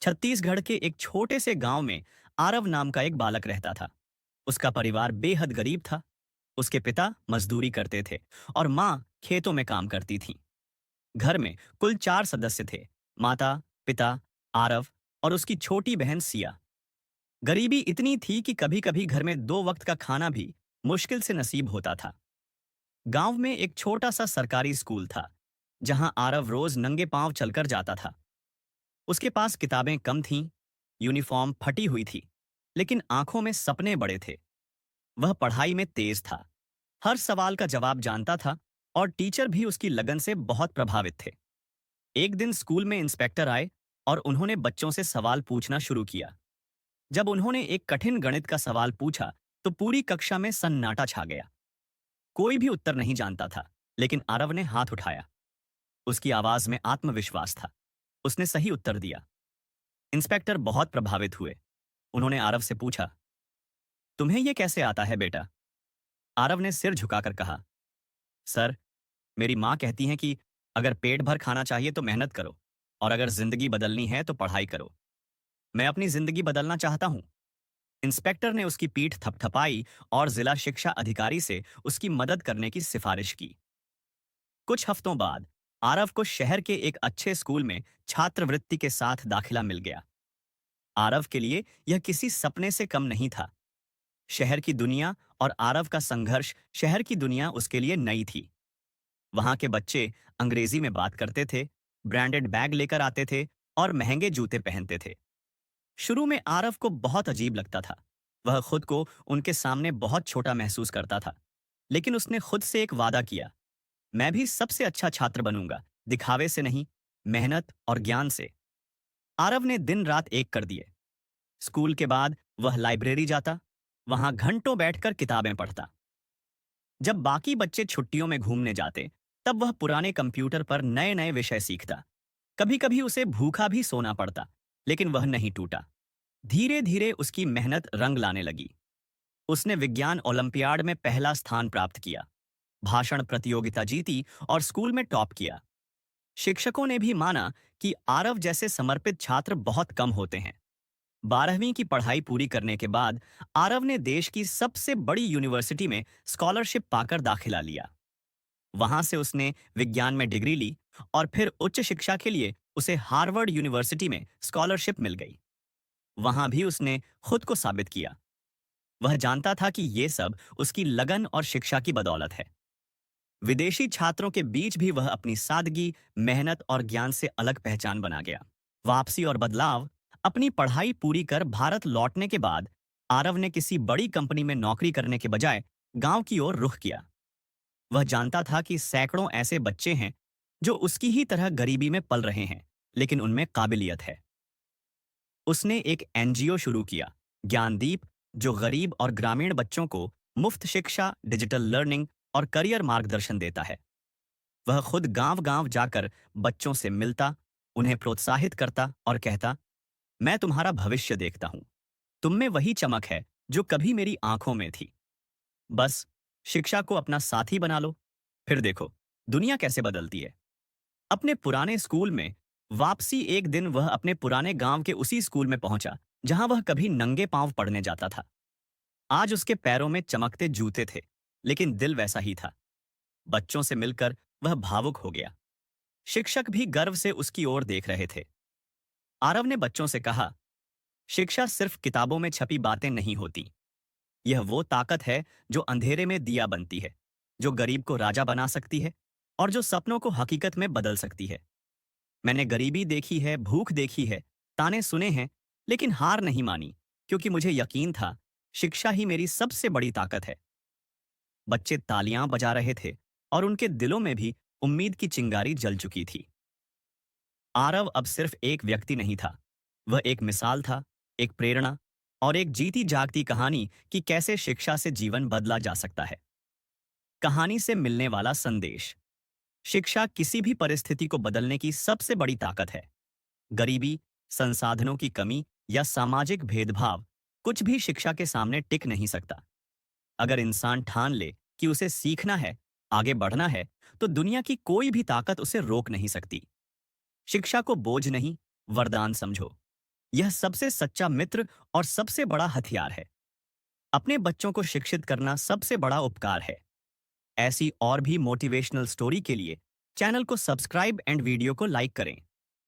छत्तीसगढ़ के एक छोटे से गांव में आरव नाम का एक बालक रहता था। उसका परिवार बेहद गरीब था। उसके पिता मजदूरी करते थे और माँ खेतों में काम करती थी। घर में कुल 4 सदस्य थे। माता, पिता, आरव और उसकी छोटी बहन सिया। गरीबी इतनी थी कि कभी कभी घर में 2 वक्त का खाना भी मुश्किल से नसीब होता था। गांव में एक छोटा सा सरकारी स्कूल था, जहां आरव रोज नंगे पांव चलकर जाता था। उसके पास किताबें कम थीं, यूनिफॉर्म फटी हुई थी, लेकिन आंखों में सपने बड़े थे। वह पढ़ाई में तेज था, हर सवाल का जवाब जानता था और टीचर भी उसकी लगन से बहुत प्रभावित थे। एक दिन स्कूल में इंस्पेक्टर आए और उन्होंने बच्चों से सवाल पूछना शुरू किया। जब उन्होंने एक कठिन गणित का सवाल पूछा, तो पूरी कक्षा में सन्नाटा छा गया। कोई भी उत्तर नहीं जानता था, लेकिन आरव ने हाथ उठाया। उसकी आवाज में आत्मविश्वास था। उसने सही उत्तर दिया। इंस्पेक्टर बहुत प्रभावित हुए। उन्होंने आरव से पूछा, तुम्हें यह कैसे आता है बेटा? आरव ने सिर झुकाकर कहा, सर, मेरी माँ कहती हैं कि अगर पेट भर खाना चाहिए तो मेहनत करो, और अगर जिंदगी बदलनी है तो पढ़ाई करो। मैं अपनी जिंदगी बदलना चाहता हूँ। इंस्पेक्टर ने उसकी पीठ थपथपाई और जिला शिक्षा अधिकारी से उसकी मदद करने की सिफारिश की। कुछ हफ्तों बाद आरव को शहर के एक अच्छे स्कूल में छात्रवृत्ति के साथ दाखिला मिल गया। आरव के लिए यह किसी सपने से कम नहीं था। शहर की दुनिया और आरव का संघर्ष, शहर की दुनिया उसके लिए नई थी। वहां के बच्चे अंग्रेजी में बात करते थे, ब्रांडेड बैग लेकर आते थे और महंगे जूते पहनते थे। शुरू में आरव को बहुत अजीब लगता था। वह खुद को उनके सामने बहुत छोटा महसूस करता था। लेकिन उसने खुद से एक वादा किया, मैं भी सबसे अच्छा छात्र बनूंगा, दिखावे से नहीं, मेहनत और ज्ञान से। आरव ने दिन रात एक कर दिए। स्कूल के बाद वह लाइब्रेरी जाता, वहां घंटों बैठकर किताबें पढ़ता। जब बाकी बच्चे छुट्टियों में घूमने जाते, तब वह पुराने कंप्यूटर पर नए नए विषय सीखता। कभी कभी उसे भूखा भी सोना पड़ता, लेकिन वह नहीं टूटा। धीरे धीरे उसकी मेहनत रंग लाने लगी। उसने विज्ञान ओलंपियाड में पहला स्थान प्राप्त किया, भाषण प्रतियोगिता जीती और स्कूल में टॉप किया। शिक्षकों ने भी माना कि आरव जैसे समर्पित छात्र बहुत कम होते हैं। 12वीं की पढ़ाई पूरी करने के बाद आरव ने देश की सबसे बड़ी यूनिवर्सिटी में स्कॉलरशिप पाकर दाखिला लिया। वहां से उसने विज्ञान में डिग्री ली और फिर उच्च शिक्षा के लिए उसे हार्वर्ड यूनिवर्सिटी में स्कॉलरशिप मिल गई। वहां भी उसने खुद को साबित किया। वह जानता था कि ये सब उसकी लगन और शिक्षा की बदौलत है। विदेशी छात्रों के बीच भी वह अपनी सादगी, मेहनत और ज्ञान से अलग पहचान बना गया। वापसी और बदलाव। अपनी पढ़ाई पूरी कर भारत लौटने के बाद आरव ने किसी बड़ी कंपनी में नौकरी करने के बजाय गांव की ओर रुख किया। वह जानता था कि सैकड़ों ऐसे बच्चे हैं जो उसकी ही तरह गरीबी में पल रहे हैं, लेकिन उनमें काबिलियत है। उसने एक एनजीओ शुरू किया, ज्ञानदीप, जो गरीब और ग्रामीण बच्चों को मुफ्त शिक्षा, डिजिटल लर्निंग और करियर मार्गदर्शन देता है। वह खुद गांव-गांव जाकर बच्चों से मिलता, उन्हें प्रोत्साहित करता और कहता, मैं तुम्हारा भविष्य देखता हूं। तुम में वही चमक है जो कभी मेरी आंखों में थी। बस शिक्षा को अपना साथी बना लो, फिर देखो दुनिया कैसे बदलती है। अपने पुराने स्कूल में वापसी। एक दिन वह अपने पुराने गांव के उसी स्कूल में पहुंचा जहां वह कभी नंगे पांव पढ़ने जाता था। आज उसके पैरों में चमकते जूते थे, लेकिन दिल वैसा ही था। बच्चों से मिलकर वह भावुक हो गया। शिक्षक भी गर्व से उसकी ओर देख रहे थे। आरव ने बच्चों से कहा, शिक्षा सिर्फ किताबों में छपी बातें नहीं होती। यह वो ताकत है जो अंधेरे में दिया बनती है, जो गरीब को राजा बना सकती है और जो सपनों को हकीकत में बदल सकती है। मैंने गरीबी देखी है, भूख देखी है, ताने सुने हैं, लेकिन हार नहीं मानी, क्योंकि मुझे यकीन था शिक्षा ही मेरी सबसे बड़ी ताकत है। बच्चे तालियां बजा रहे थे और उनके दिलों में भी उम्मीद की चिंगारी जल चुकी थी। आरव अब सिर्फ एक व्यक्ति नहीं था, वह एक मिसाल था, एक प्रेरणा और एक जीती जागती कहानी कि कैसे शिक्षा से जीवन बदला जा सकता है। कहानी से मिलने वाला संदेश। शिक्षा किसी भी परिस्थिति को बदलने की सबसे बड़ी ताकत है। गरीबी, संसाधनों की कमी या सामाजिक भेदभाव कुछ भी शिक्षा के सामने टिक नहीं सकता। अगर इंसान ठान ले कि उसे सीखना है, आगे बढ़ना है, तो दुनिया की कोई भी ताकत उसे रोक नहीं सकती। शिक्षा को बोझ नहीं, वरदान समझो। यह सबसे सच्चा मित्र और सबसे बड़ा हथियार है। अपने बच्चों को शिक्षित करना सबसे बड़ा उपकार है। ऐसी और भी मोटिवेशनल स्टोरी के लिए चैनल को सब्सक्राइब एंड वीडियो को लाइक करें।